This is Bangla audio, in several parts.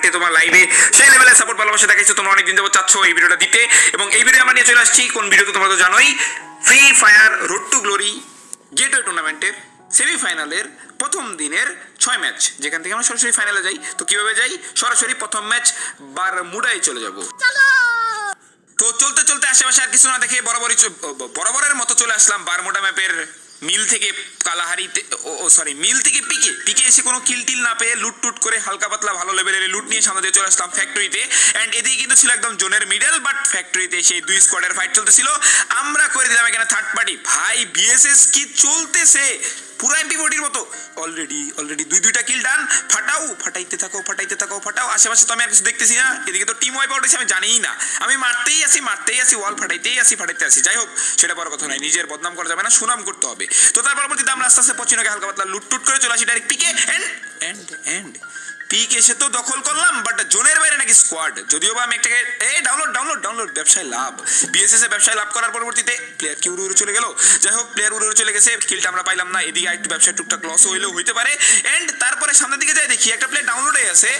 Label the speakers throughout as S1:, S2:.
S1: সাপোর্টে তোমার লাইভে সেই লেভেলে সাপোর্ট ভালোবাসা দেখাইছো, তোমরা অনেকদিন যাবত চাচ্ছ এই ভিডিওটা দিতে, এবং এই ভিডিও আমরা নিয়ে চলে আসছি কোন ভিডিও তো তোমরা তো জানোই, free fire road to Glory gateway টুর্নামেন্টের সেমিফাইনালের প্রথম দিনের 6 ম্যাচ, যেখান থেকে আমরা সরাসরি ফাইনালে যাই। তো কিভাবে যাই? সরাসরি প্রথম ম্যাচ বারমুডায় চলে যাব। তো চলতে চলতে আশেপাশে আর কিছু না দেখে বরাবরের মতো চলে আসলাম বারমুডা ম্যাপের মিল থেকে কালাহারিতে, মিল থেকে পিকে এসে কোনো কিল টিল না পেয়ে লুট টুট করে হালকা পাতলা ভালো লেভেলের লুট নিয়ে সামনে দিয়ে চলে আসলাম ফ্যাক্টরিতে। অ্যান্ড এদিকে কিন্তু ছিল একদম জোনের মিডল, বাট ফ্যাক্টরিতে সেই দুই স্কোয়াডের ফাইট চলতেছিল, আমরা করে দিলাম এখানে থার্ড পার্টি। ভাই বিএসএস কি চলতেছে পুরো এমপি40 মতো। অলরেডি দুইটা কিল ডান। ফাটাইতে থাকো ফাটাও। আশেপাশে তো আমি আর কিছু দেখতেছি না, এদিকে তো টিম ওয়াইপ আউট হয়েছে, আমি জানিই না। আমি মারতেই আসি ওয়াল ফাটাইতে আসি। যাই হোক, সেটা বড় কথা নয়, নিজের বদনাম করা যাবে না, সুনাম করতে হবে। তো তার পরবর্তীতে আমরা আস্তে আস্তে পচিনোকে হালকা পাতলা লুট করে চলে আসি ডাইরেক্ট পিকে। এন্ড পিক এসে তো দখল করলাম, বাট জোনের বাইরে নাকি স্কোয়াড। যদিও বা আমি একটাকে ডাউনলোড ব্যবসায় লাভ, বিএসএস এ ব্যবসায় লাভ করার পরবর্তীতে প্লেয়ার কি উড়ে চলে গেল। যাই হোক, প্লেয়ার উড়ে চলে গেছে, কিলটা আমরা পাইলাম না। এদিকে একটু ব্যবসায় টুকটাক লস হইলেও হইতে পারে। এন্ড তারপরে সামনের দিকে যাই দেখি একটা প্লেয়ার ডাউনলোড হয়ে আছে,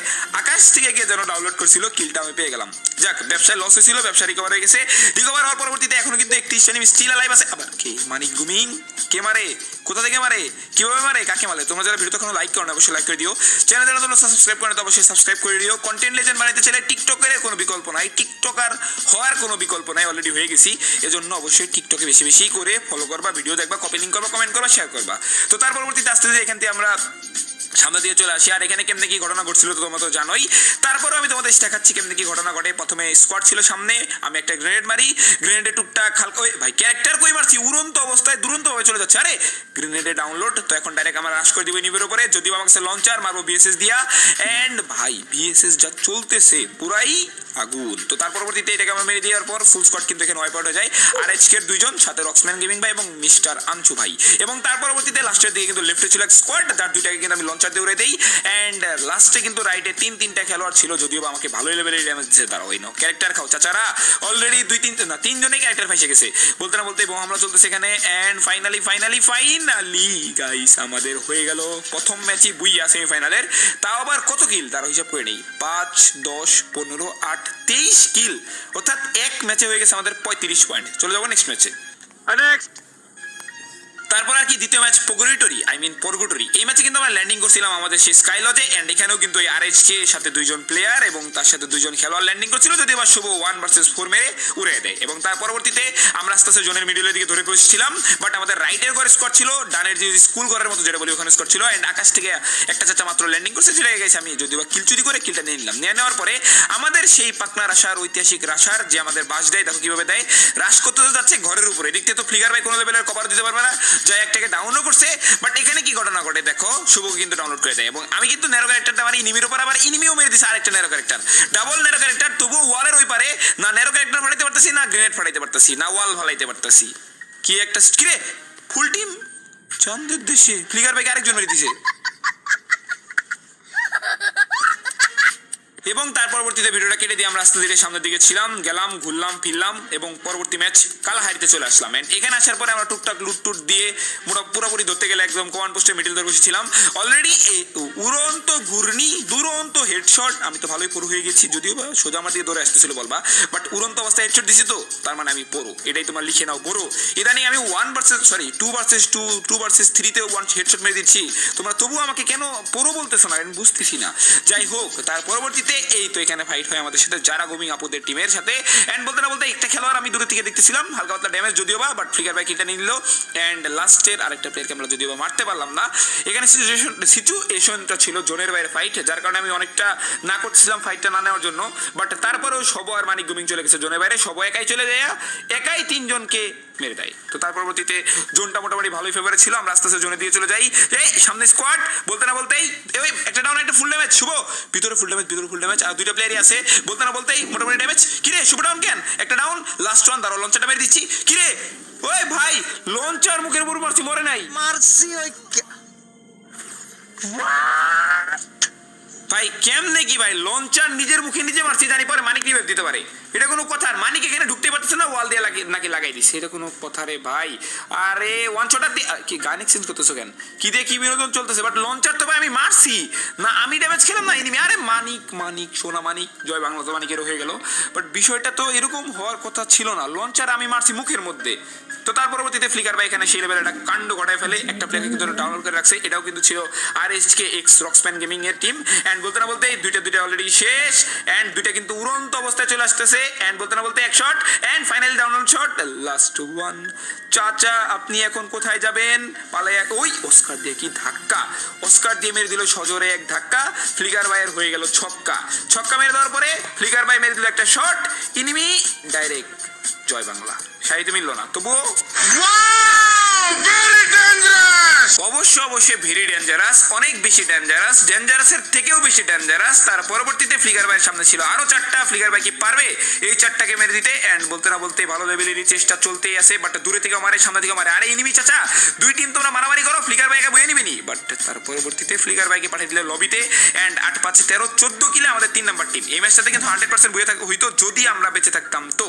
S1: আকাশ থেকে গিয়ে যেন ডাউনলোড করছিল, কিলটা আমি পেয়ে গেলাম। যাক, ব্যবসায় লস হয়েছিল, ব্যবসা রিকভার হয়ে গেছে। রিকভার হওয়ার পরবর্তীতে এখনো কিন্তু 31 জন স্টিল অ্যালাইভ আছে। আবার কে মানিক গুমিং, কে মারে, কোথা থেকে মারে, কিভাবে মারে, কাকে মারে? তোমরা যারা ভিডিও তখন লাইক করো না, অবশ্যই লাইক করে দিও। চ্যানেলের জন্য সাবস্ক্রাইব করে না, অবশ্যই সাবস্ক্রাইব করে দিও। কন্টেন্ট লেজেন্ড বানাইতে চাইলে টিকটকের কোনো বিকল্প নাই, টিকটকার হওয়ার কোনো বিকল্প নাই, অলরেডি হয়ে গেছি। এজন্য অবশ্যই টিকটকে বেশি বেশি করে ফলো করবা, ভিডিও দেখবা, কপি লিঙ্ক করবা, কমেন্ট করবা, শেয়ার করবা। তো তার পরবর্তীতে আস্তে আস্তে এখান থেকে আমরা সামনে দিয়ে চলে আসি। আর এখানে কেমনে কি ঘটনা ঘটছিল তো তোমরা তো জানোই, তারপরে আমি তোমাদের দেখাচ্ছি কেমনে কি ঘটনা ঘটে। প্রথমে স্কোয়াড ছিল সামনে, আমি একটা গ্রেনেড মারি, গ্রেনেডে টুকটাক হালকা, ওই ভাই ক্যারেক্টার কই মারছি, উড়ন্ত অবস্থায় দুরন্ত ভাবে চলে যাচ্ছে। আরে গ্রেনেডে ডাউনলোড। তো এখন ডাইরেক্ট আমরা রাশ করে দিব নিবের উপরে, যদিও আমার কাছে লঞ্চার, মারবো বিএসএস দিয়া। এন্ড ভাই বিএসএস যা চলতেছে পুরাই আগুন। তো তার পরবর্তীতে এটাকে আমরা মেরে দেওয়ার পর ফুল স্কোয়াড কিন্তু এখানে ওয়াইপ আউট হয়ে যায়। আর এইচকের দুইজন, সাথে রক্সম্যান গেমিং ভাই এবং মিস্টার আনচু ভাই। এবং তার পরবর্তীতে লাস্টের দিকে কিন্তু লেফটে ছিল এক স্কোয়াড, যার দুইটাকে কিন্তু আমি লঞ্চার দিয়ে উড়ে দেই। এন্ড লাস্টে কিন্তু রাইটে তিনটা খেলোয়াড় ছিল, যদিও বা আমাকে ভালোই লেভেলের ড্যামেজ দিচ্ছে তারা। ওই নো ক্যারেক্টার খাও চাচারা, অলরেডি তিনজনেই ক্যারেক্টার ফাইসে গেছে বলতে না বলতে, এবং হামলা চলতেছে এখানে। এন্ড ফাইনালি গাইস আমাদের হয়ে গেল প্রথম ম্যাচই বুইয়া সেমিফাইনালের। তাও আবার কত কিল তার হিসাব করে নেই, 5, 10, 15, 8, 23 কিল, অর্থাৎ এক ম্যাচে হয়ে গেছে আমাদের 35 পয়েন্ট। চলে যাবো নেক্সট ম্যাচে। তারপর আর কি দ্বিতীয় ম্যাচ পরগটরি। এই ম্যাচে কিন্তু আমরা ল্যান্ডিং করছিলাম আমাদের সেই স্কাই লজে। এন্ড এখানেও কিন্তু এই আরএইচকে সাথে দুইজন প্লেয়ার এবং তার সাথে দুইজন খেলোয়াড় ল্যান্ডিং করছিল, যদি আবার শুভ 1 ভার্সেস 4 মেরে উড়ে দেয়। এবং তার পরবর্তীতে আমরা আস্তে আস্তে জোনের মিডলের দিকে ধরে বসেছিলাম, বাট আমাদের রাইটের ঘরে স্কোয়াড ছিল, ডানের যে স্কুল ঘরের মতো যেটা বলি ওখানে স্কোয়াড ছিল। এন্ড আকাশ থেকে একটা চাচা মাত্র ল্যান্ডিং করছে, চলে গেছে। আমি যদি বা কিল চুরি করে কিলটা নিয়ে নিলাম। নিয়ে নেওয়ার পরে আমাদের সেই পাকনা রাশার, ঐতিহাসিক রাশার যে আমাদের বাস দেয়, দেখো কিভাবে দেয়, রাশ করতে যাচ্ছে ঘরের উপরে। দেখতে তো ফ্লিগার ভাই কোনো লেভেলের কভার দিতে পারবে না, যাই একটাকে ডাউন করছে। বাট এখানে কি ঘটনা ঘটে দেখো, শুভ কিন্তু ডাউনলোড করে দেয় এবং আমি কিন্তু ন্যারো ক্যারেক্টারটা মারি ইনিমির উপর, আবার ইনিমিও মেরে দিছে আরেকটা narrow character, double narrow character. তবুও ওয়ালের ওই পারে না ন্যারো ক্যারেক্টার ফাটাইতে পারতেছি, না গ্রেনেড ফাটাইতে পারতেছি, না ওয়াল ফালাইতে পারতেছি। কি একটা কিরে ফুল টিম চাঁদের দেশে ফ্লিগার ভাইকে আরেকজন মেরে দিছে। এবং তার পরবর্তীতে ভিডিওটা কেটে দিয়ে আমরা আস্তে ধীরে সামনের দিকে ছিলাম, গেলাম, ঘুরলাম, ফিরলাম এবং পরবর্তী ম্যাচ কালাহারিতে চলে আসলাম। এন্ড এখানে আসার পরে আমরা টুকটাক লুট দিয়ে পুরোপুরি ধরতে গেলে একদম কমান্ড পোস্টে মিডল ধরে বসেছিলাম। অলরেডি উড়ন্ত ঘূর্ণি, দুরন্ত হেডশট, আমি তো ভালোই পুরো হয়ে গেছি, যদিও বা সোজা আমার দিকে ধরে আসতেছিল বলবা, বাট উড়ন্ত অবস্থায় হেডশট দিছি, তো তার মানে আমি পুরো, এটাই তোমার লিখে নাও পুরো। ইদানিং আমি 2 ভার্সেস 3-তেও হেডশট মেরে দিচ্ছি, তোমরা তবুও আমাকে কেন পুরো বলতেছো না, আমি বুঝতেছি না। যাই হোক, তার পরবর্তীতে এই তো এখানে ফাইট হয় আমাদের সাথে যারা গোমিং আপুদের টিমের সাথে। এন্ড বলতে না বলতে একটা খেলোয়াড় আমি দূর থেকে দেখতেছিলাম, হালকা পাতলা ড্যামেজ যদিও বা, বাট ফ্লিকার ভাই কিলটা নিয়ে নিল। এন্ড লাস্টের আরেকটা প্লেয়ারকে আমরা যদিও বা মারতে পারলাম না। এখানে সিচুয়েশনটা ছিল জোনের বাইরে ফাইট, যার কারণে আমি অনেকটা না করছিলাম ফাইটটা না নেওয়ার জন্য। বাট তারপরেও সব আর মানিক গোমিং চলে গেছে জোনের বাইরে, সব একাই চলে যায়, একাই 3 জনকে মেরে দেয়। তো তার পরবর্তীতে জোনটা মোটামুটি ভালোই ফেভারে ছিল, আমরা আস্তে আস্তে জোনে দিয়ে চলে যাই। এই সামনে স্কোয়াড, বলতে না বলতেই ওই একটা ডাউন, একটা ফুল ড্যামেজ, শুভ ভিতরে ফুল ড্যামেজ, আর দুইটা প্লেয়ারই আছে, বলতে না বলতেই মোটামুটি ড্যামেজ। কিরে শুভ ডাউন কেন? একটা ডাউন, লাস্ট ওয়ান, দাঁড়াও লঞ্চারটা মেরে দিচ্ছি। কিরে ওই ভাই লঞ্চার মুখের উপর মারছি, মরে নাই, মারছি ওই ভাই কেমনে কি ভাই লঞ্চার নিজের মুখে নিজে মারছে জানি পরে মানিক রিভাইভ দিতে পারে, এটা কোনো কথা? আর মানিক এখানে ঢুকতে পারতেছে না, ওয়াল দিয়ে নাকি লাগাই দিচ্ছে, এটা কোনো কথা রে ভাই? আরে ওয়ান শটার দিয়ে কি গান এক্সচেঞ্জ করতেছো কেন? কি দিয়ে কি বিনোদন চলতেছে? বাট লঞ্চার তো ভাই আমি মারছি না, আমি ড্যামেজ খেলাম না এনিমি। আরে মানিক সোনা মানিক, জয় বাংলা তো মানিকেরও হয়ে গেল, বাট বিষয়টা তো এরকম হওয়ার কথা ছিল না। লঞ্চার আমি মারছি মুখের মধ্যে। তো তার পরবর্তীতে ফ্লিকার ভাই এখানে সেই লেভেলে একটা কাণ্ড ঘটায় ফেলে, একটা প্লেয়ারকে কিন্তু ডাউনলোড করে রাখছে, এটাও কিন্তু ছিল RSK এক্স রক্সপ্যান গেমিং এর টিম। এন্ড বলতে না বলতে দুইটা অলরেডি শেষ, এন্ড দুইটা কিন্তু উড়ন্ত অবস্থায় চলে আসতেছে, এন্ড বলতে না বলতে এক shot, and final download shot, last one. চাচা আপনি এখন কোথায় যাবেন? পালাই ওই অস্কার দিয়ে কি ধাক্কা, অস্কার দিয়ে মেরে দিল সজোরে এক ধাক্কা, ফ্লিকার ভাইয়ের হয়ে গেল ছক্কা মেরে দেওয়ার পরে ফ্লিকার ভাই মেরে দিল একটা শট, ইনিমি ডাইরেক্ট জয় বাংলা। সাহিত্য মিলল না তবুও অবশ্যই ভেরি ডেঞ্জারাস, অনেক বেশি ডেঞ্জারাসের থেকেও বেশি ডেঞ্জারাস। তার পরবর্তীতে ফ্লিকার ভাইয়ের সামনে ছিল আরো 4টা, ফ্লিকার ভাই কি পারবে এই 4টাকে মেরে দিতে? এন্ড বলতে না বলতে ভালো লেভেলেরই চেষ্টা চলতেই আছে, বাট দূরে থেকে মারে, সামনে থেকে মারে। আরে এনিমি চাচা, দুই টিম তোমরা মারামারি করো, ফ্লিকার ভাইকে বয়ে নিবেনি। বাট তার পরবর্তীতে ফ্লিকার ভাইকে পাঠিয়ে দিল লবিতে, এন্ড 8-5-13-14 কিলে আমাদের 3 নাম্বার টিম। এই ম্যাচটাতে কিন্তু 100% বয়ে হইতো যদি আমরা বেঁচে থাকতাম। তো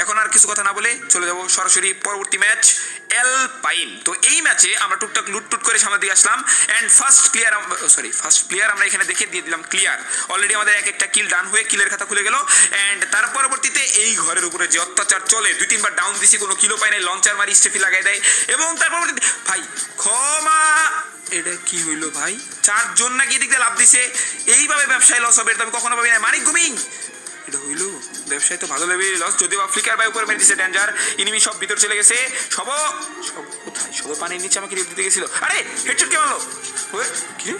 S1: এখন আর কিছু কথা না বলে চলে যাবো সরাসরি পরবর্তী ম্যাচ এলপাইন। তো এই ম্যাচে আমরা টুকটাক লুটটুট করে সামনে দিয়ে আসলাম, এন্ড ফার্স্ট প্লেয়ার আমরা এখানে দেখে দিয়ে দিলাম ক্লিয়ার। অলরেডি আমাদের একটা কিল ডান হয়ে কিলের খাতা খুলে গেল। এন্ড তার পরবর্তীতে এই ঘরের উপরে যে অত্যাচার চলে, 2-3 বার ডাউন দিছি, কোনো কিলো পাই নাই, লঞ্চার মারি স্টেফি লাগাই দেয়, এবং তার পরবর্তীতে ভাই ক্ষমা, এটা কি হইলো ভাই? 4 জন নাকি দিকে লাভ দিছে, এইভাবে ব্যবসায় লস হবে এটা আমি কখনো ভাবি না। মানিক গুমিং, এটা হইলো ব্যবসায় তো ভালো লেভেলের লস, যদিও ফ্লিকার ভাই উপরে মেরে দিছে ডেঞ্জার, ইনিমি সব ভিতর চলে গেছে, সব কোথায়? সব পানির নিচে আমাকে রিভ দিতে গেছিল। আরে হেডশট কে মারলো? কি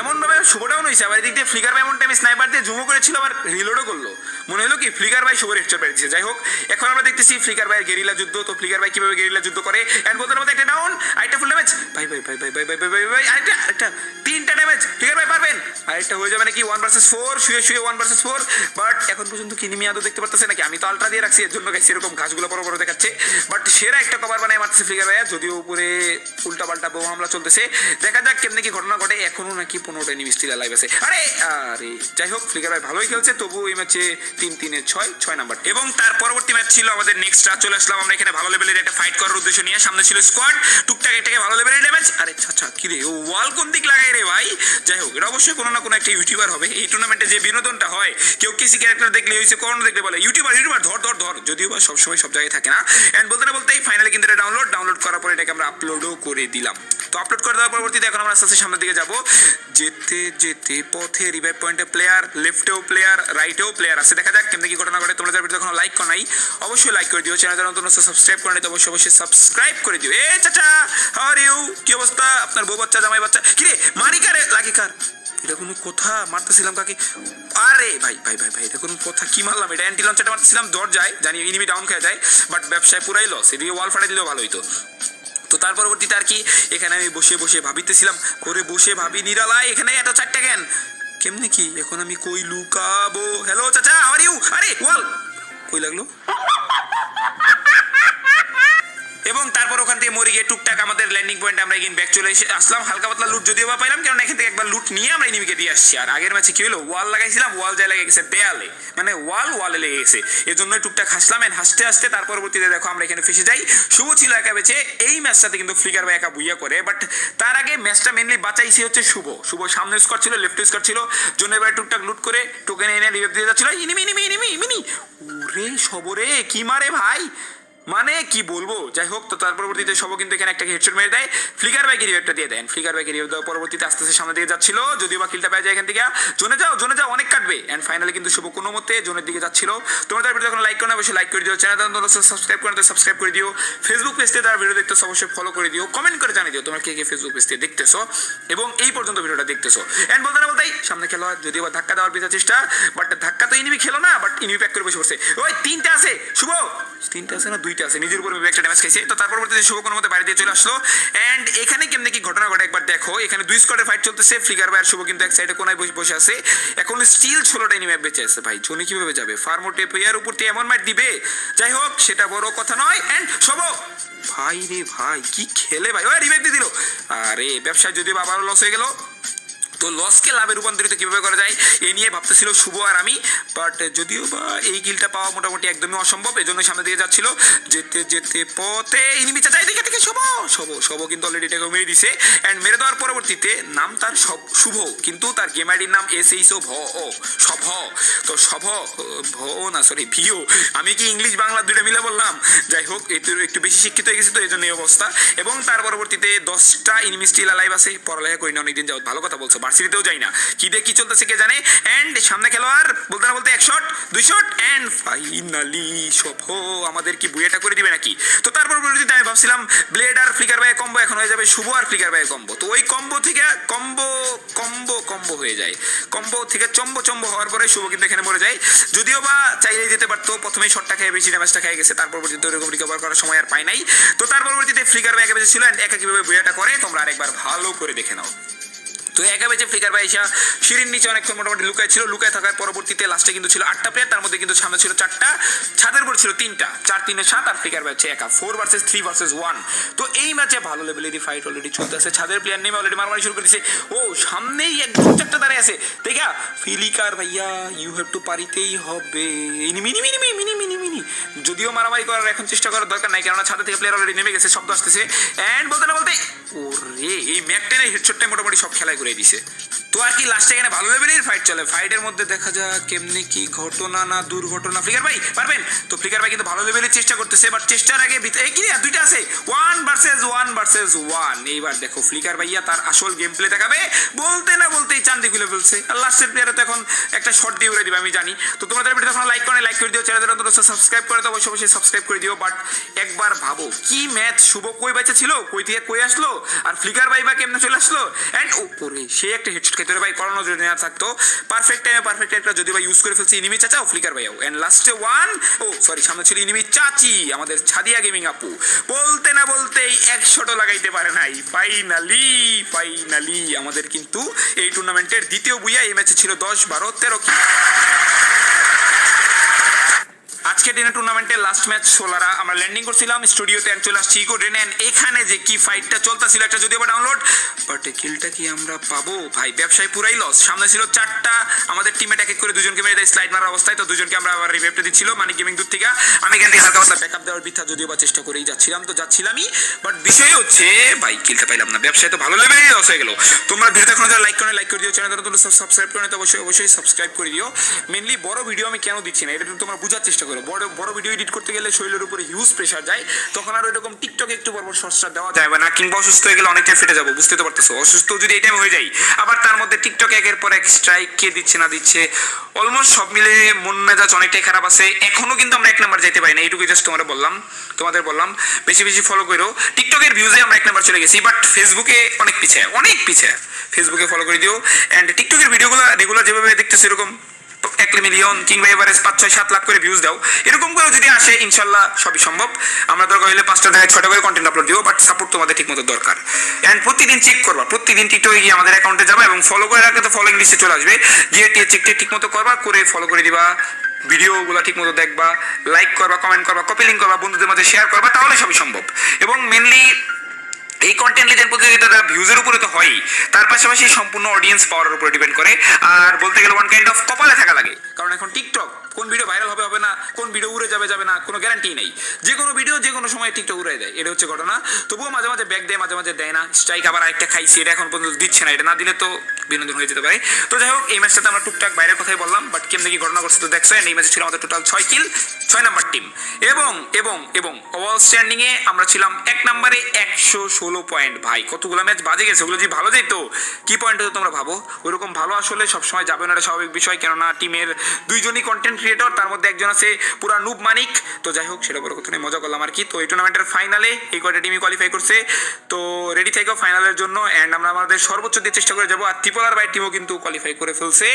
S1: এমন ভাবে শুভটাও নইছে, আবার এদিক দিয়ে ফ্লিকার ভাই এমন টাইমে স্নাইপার দিয়ে জুমও করেছিল, আবার রিলোডও করলো, মনে হলো কি ফ্লিকার ভাই শুভর হেডশট মেরে দিয়েছে। যাই হোক, এখন আমরা দেখতেছি ফ্লিকার ভাইয়ের গেরিলা যুদ্ধ। তো ফ্লিকার ভাই কিভাবে গেরিলা যুদ্ধ করে, এন্ড বলতে বলতে একটা ডাউন, আরেকটা ফুল ড্যামেজ, ভাই আরেকটা 3টা ড্যামেজ, ফ্লিকার ভাই পারবেন, আরেকটা হয়ে যাবে নাকি 1 vs 4, শুয়ে 1 vs 4। বাট এখন পর্যন্ত কি নিমি আদৌ দেখতে পারতেছে নাকি? আমি তো আলট্রা দিয়ে রাখছি, এর জন্য গাইছি এরকম ঘাসগুলো বড় বড় দেখাচ্ছে, বাট সেরা একটা কভার বানায় মারতেছে ফ্লিকার ভাইয়া, যদিও উপরে উল্টা পাল্টা বোমা হামলা চলতেছে। দেখা যাক কেমনে কি ঘটনা ঘটে। এখনো নাকি 15টা এনিমি স্টিল লাইভ আছে। আরে যাই হোক, ফ্লিকার ভাই ভালোই খেলছে, তবু এই ম্যাচে 3-3-6 নাম্বার। এবং তার পরবর্তী ম্যাচ ছিল আমাদের নেক্সট। চলে আসলাম আমরা এখানে ভালো লেভেলের একটা ফাইট করার উদ্দেশ্য নিয়ে। সামনে ছিল স্কোয়াড, টুকটাক এটাকে ভালো লেভেলের ড্যামেজ। আরে আচ্ছা কি রে, ও ওয়াল কোন দিক লাগাই রে ভাই? যাই হোক, এটা অবশ্যই কোনো না কোনো একটা ইউটিউবার হবে। এই টুর্নামেন্টে যে বিনোদনটা হয়, কেউ কেসি ক্যারেক্টার দেখলে হয়েছে, কোন দেখলে বলে ইউটিউবার ধর, যদিও বা সবসময় সব জায়গায় থাকে না। এন্ড বলতে না বলতেই ফাইনালি কিন্তু এটা ডাউনলোড করার পরে এটাকে আমরা আপলোডও করে দিলাম। তো আপলোড করে দেওয়ার পরবর্তীতে এখন আমরা আস্তে আস্তে সামনের দিকে যাবো। যেতে পথে রিভাইভ পয়েন্টে প্লেয়ার, লেফটেও প্লেয়ার, রাইটেও প্লেয়ার আছে। দেখা যাক কেমন কি ঘটনা ঘটে। তোমরা যারা ভিডিও এখনো লাইক করো নাই, অবশ্যই লাইক করে দিও। চ্যানেল যারা নতুন সাবস্ক্রাইব করে নিতে অবশ্যই সাবস্ক্রাইব করে দিও। এ চাচা, হাউ আর ইউ? কি অবস্থা আপনার? বউ বাচ্চা, জামাই বাচ্চা? কি রে মারি কারে লাগে কার? এটা কোনো কথা? মারতেছিলাম কাকে? আরে ভাই এটা কোনো কথা? কি মারলাম? এটা অ্যান্টি লঞ্চারটা মারতেছিলাম দরজায়, জানি ইনিমি ডাউন খেয়ে যায়, বাট ব্যবসায় পুরাই লস। এদিকে ওয়াল ফাটাই দিলেও ভালো হইতো। তো তার পরবর্তীতে আর কি, এখানে আমি বসে ভাবিতেছিলাম, করে বসে ভাবি নিরালায়, এখানে এত 4টা কেন, কেমনে কি এখন আমি কই লুকাবো? হ্যালো চাচা, হাউ আর ইউ? আরে ওয়াল কই লাগলো? এবং তারপর ওখান থেকে মরে গিয়ে টুকটাক আমাদের ল্যান্ডিং পয়েন্টে আমরা এগিন ব্যাক চলে আসলাম। হালকা পাতলা লুট যদিও বা পাইলাম, কারণ এখান থেকে একবার লুট নিয়ে আমরা এনিমিকে দিয়ে আসছি। আর আগের ম্যাচে কি হলো, ওয়াল লাগাইছিলাম, ওয়াল যায় লেগে গেছে দেয়ালে, মানে ওয়ালে লেগে গেছে, এর জন্যই টুকটাক হাসলাম। এন্ড হাসতে তার পরবর্তীতে দেখো আমরা এখানে ফেসে যাই। শুভ ছিল একা বেঁচে। এই ম্যাচটাতে কিন্তু ফ্লিকার ভাই একা বুইয়া করে, বাট তার আগে ম্যাচটা মেনলি বাঁচাইছে হচ্ছে শুভ সামনে স্কোর ছিল, লেফট স্কোর ছিল, জন্য এবার টুকটাক লুট করে টোকেন এনে রিভাইভ দিয়ে যাচ্ছিল। ইনিমি ওরে সবরে কি মারে ভাই, মানে কি বলবো। যাই হোক, তো তার পরবর্তীতে সব কিন্তু এখানে একটা হেডশট মেরে দেয়, ফ্লিকার বাইকে রিভাইভটা দিয়ে দেন। ফ্লিকার বাইকে রিভাইভ দেওয়ার পরবর্তীতে আস্তে আস্তে সামনের দিকে যাচ্ছিল, যদিও বা কিলটা পেয়ে যায় এখান থেকে। জোনে যাও অনেক কাটবে। এন্ড ফাইনালি কিন্তু শুভ কোনো মতে জোনের দিকে যাচ্ছিল। তোমরা তার ভিডিও যখন লাইক করো অবশ্যই লাইক করে দিও, চ্যানেল সাবস্ক্রাইব করে সাবস্ক্রাইব করে দিও, ফেসবুক পেজ থেকে তার ভিডিও দেখতেছো অবশ্যই ফলো করে দিও, কমেন্ট করে জানিয়ে দিও তোমরা কে ফেসবুক পেজ থেকে দেখতেছো এবং এই পর্যন্ত ভিডিওটা দেখতেছো। এন্ড বলতেই সামনে খেলা, যদিও বা ধাক্কা দেওয়ার পিছনে চেষ্টা, বাট ধাক্কা তো ইনিমি খেলো না, বাট ইনিমি প্যাক করে বসে পড়ছে। ওই 3টা আছে শুভ, 3টা আছে না 2টা আছে, নিজের উপর একটা ড্যামেজ খাইছে। তো তারপর শুভ কোনো মতে বাইরে দিয়ে চলে আসলো। এন্ড এখানে কেমনে কি ঘটনা ঘটে একবার দেখো। এখানে 2 স্কোয়াডের ফাইট চলতেছে, ফ্লিকার ভাই আর শুভ কিন্তু এক সাইডে কোনায় বসে আছে। এখন স্টিল 16টা এনিমি বেঁচে আছে। ভাই জনি কিভাবে যাবে? ফার্মোটে প্লেয়ার উপর দিয়ে এমন মাইট দিবে। যাই হোক, সেটা বড় কথা নয়। এন্ড শুভ ভাই রে ভাই কি খেলে ভাই, ওই রিভাইভ দিয়ে দিল। আরে ব্যবসায় যদিও আবারও লস হয়ে গেল। তো লসকে লাভে রূপান্তরিত কীভাবে করা যায় এ নিয়ে ভাবতেছিল শুভ আর আমি, বাট যদিও বা এই কিলটা পাওয়া মোটামুটি একদমই অসম্ভব, এজন্য সামনে দিকে যাচ্ছিল, যেতে যেতে পথে এনিমি চাচা এদিকে থেকে শুভ কিন্তু অলরেডি এটাকে মেরে দিছে। অ্যান্ড মেরে দেওয়ার পরবর্তীতে নাম তার শুভ, কিন্তু তার গেম আইডির নাম SHO সভ। তো সভ না সরি ভিও, আমি কি ইংলিশ বাংলা দুইটা মিলে বললাম, যাই হোক একটু বেশি শিক্ষিত হয়ে গেছি তো এই জন্য এই অবস্থা। এবং তার পরবর্তীতে 10টা এনিমি স্টিল লাইভ আছে, পড়ালেখা করি না অনেকদিন যাও, ভালো কথা বলছো, ভার্সিটিতেও যাই না, কি দিয়ে কি চলতেছে কে জানে। অ্যান্ড সামনে খেলোয়াড় বলতে না বলতে 1 শট 2 শট অ্যান্ড ফাইনালি সভ আমাদের কি বুয়েটা করে দিবে নাকি। তো তার পরবর্তীতে আমি ভাবছিলাম ব্লেড আর ফ্লিকার বাই কম্বো, এখন হয়ে যাবে শুভ আর ফ্লিকার বাই কম্বো। তো ওই কম্বো থেকে কম্বো হয়ে যায়, কম্বো থেকে চম্বো হওয়ার পরে শুভ কিন্তু এখানে মরে যায়। যদিও বা চাইলেই যেতে পারতো, প্রথমেই শটটা খেয়ে বেশি ড্যামেজটা খেয়ে গেছে, তার পরবর্তীতে ওরকম রিকভার করার সময় আর পাই নাই। তো তার পরবর্তীতে ফ্লিকার বাই একা বেঁচে ছিল, একা কিভাবে বুয়াটা করে তোমরা আরেকবার ভালো করে দেখে নাও। তো একা বেঁচে ফ্লিকার বাই এসা সিঁড়ির নিচে অনেকক্ষণ মোটামুটি লুকায় থাকার পরবর্তীতে লাস্টে কিন্তু ছিল 8টা প্লেয়ার, তার মধ্যে কিন্তু সামনে ছিল 4টা, ছাদের উপর ছিল 3টা, 4 3 7 আর ফ্লিকার বাই হচ্ছে একা 4 ভার্সেস 3 ভার্সেস 1। তো এই ম্যাচে ভালো লেভেলেরই ফাইট অলরেডি চলতেছে, ছাদের প্লেয়ার নেমে অলরেডি মারামারি শুরু করে দিয়েছে। ও সামনেই একদম চারটা দাঁড়িয়ে আছে, দেখা ফিলিকার ভাইয়া ইউ হ্যাভ টু পারিতেই হবে, মিনি যদিও মারামারি করার এখন চেষ্টা করার দরকার নাই, কেননা ছাদের থেকে প্লেয়ার অলরেডি নেমে গেছে, শব্দ আসতেছে। অ্যান্ড বলতে না বলতে ওরে এই ম্যাকটেনের হেডশটটাই মোটামুটি সব খেলায় করে দিছে। তো আর কি লাস্টে এখানে ভালো লেভেলের ফাইট চলে, ফাইটের মধ্যে দেখা যাক কেমনি কি ঘটনা না দুর্ঘটনা। ফ্লিকার ভাই পারবেন তো, ফ্লিকার ভাই কিন্তু ভালো লেভেলের চেষ্টা করতেছে, বাট চেষ্টার আগে কি দুইটা আছে 1 ভার্সেস 1। এইবার দেখো ফ্লিকার ভাইয়া তার আসল গেম প্লে দেখাবে, বলতে না বলতেই চান্দি খুলে ফেলছে, আর লাস্টের প্লেয়ারে তো এখন একটা শট দিয়ে উড়ে দিবে আমি জানি। তো তোমাদের ভিডিও তখন লাইক করে দিও, চ্যানেলের অন্তত সাবস্ক্রাইব করে দাও, অবশ্যই সাবস্ক্রাইব করে দিও। বাট একবার ভাবো কি ম্যাচ, শুভ কই বেঁচে ছিল, কই থেকে কই আসলো, আর ফ্লিকার ভাই বা কেমনে চলে আসলো। অ্যান্ড উপরে সে একটা হেডশট খেতে ভাই করানো যদি না থাকতো, পারফেক্ট টাইমে পারফেক্ট একটা যদি ভাই ইউজ করে ফেলছে এনিমি চাচা ও ফ্লিকার ভাইও। এন্ড লাস্টে সামনে ছিল এনিমি চাচি আমাদের ছাদিয়া গেমিং আপু, বলতে না বলতেই 100ও লাগাইতে পারে নাই। ফাইনালি আমাদের কিন্তু এই টুর্নামেন্টের দ্বিতীয় বুইয়া, এই ম্যাচে ছিল 10 12 13 কি। আজকে দিনে টুর্নামেন্টের লাস্ট ম্যাচ ষোলারা আমরা ল্যান্ডিং করছিলাম স্টুডিওতে, এন্ড চলে আসছি ইকো ড্রেনে। এখানে যে কি ফাইটটা চলতেছিল একটা যদিও বা ডাউনলোড, বাট কিলটা কি আমরা পাবো ভাই, ব্যবসায় পুরাই লস। সামনে ছিল 4টা আমাদের টিমমেট, এক এক করে দুজনকে মেরে দেয় স্লাইড মারার অবস্থায়, তো দুজনকে আমরা আবার রিভাইভটা দিচ্ছিল মানে গেমিং দূর থেকে। আমি এখান থেকে হালকা পাতলা ব্যাকআপ দেওয়ার বৃথা যদিও বা চেষ্টা করেই যাচ্ছিলামই, বাট বিষয় হচ্ছে ভাই কিলটা পাইলাম না, ব্যবসায় তো ভালো লেভেলে লস হয়ে গেল। তোমরা ভিডিওটা এখন লাইক করে দিও, চ্যানেলটা তোমরা সাবস্ক্রাইব করে নিতে অবশ্যই সাবস্ক্রাইব করে দিও। মেনলি বড় ভিডিও আমি কেন দিচ্ছি না এটা তোমরা বোঝার চেষ্টা করো, বড় ভিডিও এডিট করতে গেলে শরীরের উপরে হিউজ প্রেশার যায়, তখন আর ওইরকম টিকটকে একটু বড় শর্টসটা দেওয়া যায় না, কিংবা অসুস্থ হয়ে গেলে অনেকটা ফেটে যাবো, বুঝতে তো পারতেছো। অসুস্থ যদি এই টাইমে হয়ে যায়, আবার তার মধ্যে টিকটক একের পর এক স্ট্রাইক কে দিচ্ছে না দিচ্ছে, অলমোস্ট সব মিলে মন মেজাজ অনেকটাই খারাপ আছে। এখনো কিন্তু আমরা 1 নাম্বার যেতে পারি না, এইটুকু জাস্ট তোমাদের বললাম বেশি ফলো করো। টিকটকের ভিউজে আমরা 1 নাম্বার চলে গেছি, বাট ফেসবুকে অনেক পিছিয়ে। ফেসবুকে ফলো করে দিও, এন্ড টিকটকের ভিডিওগুলো রেগুলার যেভাবে দেখতেছো এরকম 1 মিলিয়ন কিংবা এভারেজ 5 6 7 লাখ করে ভিউজ দাও, এরকম করে যদি আসে ইনশাল্লাহ সবই সম্ভব। আমরা দরকার হলে 5টা থেকে 6টা করে কন্টেন্ট আপলোড দিব, বাট সাপোর্ট তোমাদের ঠিক মতো দরকার। এন্ড প্রতিদিন চেক করবা, প্রতিদিন টিকটকে গিয়ে আমাদের অ্যাকাউন্টে যাবা এবং ফলো করে রাখলে তো ফলোইং লিস্টে চলে আসবে, গিয়ে চেকটা ঠিক মতো করবা, করে ফলো করে দিবা, ভিডিওগুলো ঠিক মতো দেখবা, লাইক করবা, কমেন্ট করবা, কপি লিঙ্ক করবা, বন্ধুদের মাঝে শেয়ার করবা, তাহলে সবই সম্ভব। এবং মেনলি এই কন্টেন্ট লিডের প্রতিযোগিতাটা ভিউজের উপরে তো হয়ই, তার পাশাপাশি সম্পূর্ণ অডিয়েন্স পাওয়ারের উপরে ডিপেন্ড করে। আর বলতে গেলে ওয়ান কাইন্ড অফ কপালে থাকা লাগে, কারণ এখন টিকটক কোন ভিডিও ভাইরাল হবে না, কোন ভিডিও উড়ে যাবে না, কোনো গ্যারান্টি নেই। যে কোনো ভিডিও যে কোনো সময় টিকটক উড়ে দেয়, এটা হচ্ছে ঘটনা। তবুও মাঝে মাঝে ব্যাক দেয়, মাঝে দেয় না। স্ট্রাইক আবার আরেকটা খাইছি, এটা এখন পর্যন্ত দিচ্ছে না, এটা না দিলে তো বিনোদন হয়ে যেতে পারে। তো যাই হোক, এই ম্যাচটাতে আমরা টুকটাক বাইরের কথাই বললাম, বাট কেমন কি ঘটনা করছে তো দেখছো। এই ম্যাচে ছিল আমাদের টোটাল 6 কিল, 6 নাম্বার টিম, এবং ওভারঅল স্ট্যান্ডিং এ আমরা ছিলাম 1 নম্বরে 116 পয়েন্ট। ভাই কতগুলো ম্যাচ বাজে গেছে, ওগুলো যদি ভালো যেত কি পয়েন্ট হতো তোমরা ভাবো। ওইরকম ভালো আসলে সবসময় যাবে না, এটা স্বাভাবিক বিষয়, কেননা টিমের 2জনই কন্টেন্ট ক্রিয়েটর, তার মধ্যে একজন আছে পুরা নুব মানিক। তো যাই হোক, সেটা বড় কথা নেই, মজা করলাম আর কি। তো এই টুর্নামেন্টের ফাইনালে এই কয়টা টিমই কোয়ালিফাই করছে, তো রেডি থেকো ফাইনালের জন্য। এন্ড আমরা আমাদের সর্বোচ্চ দিয়ে চেষ্টা করে যাবো। আর ত্রিপলার বাই টিমও কিন্তু কোয়ালিফাই করে ফেলছে।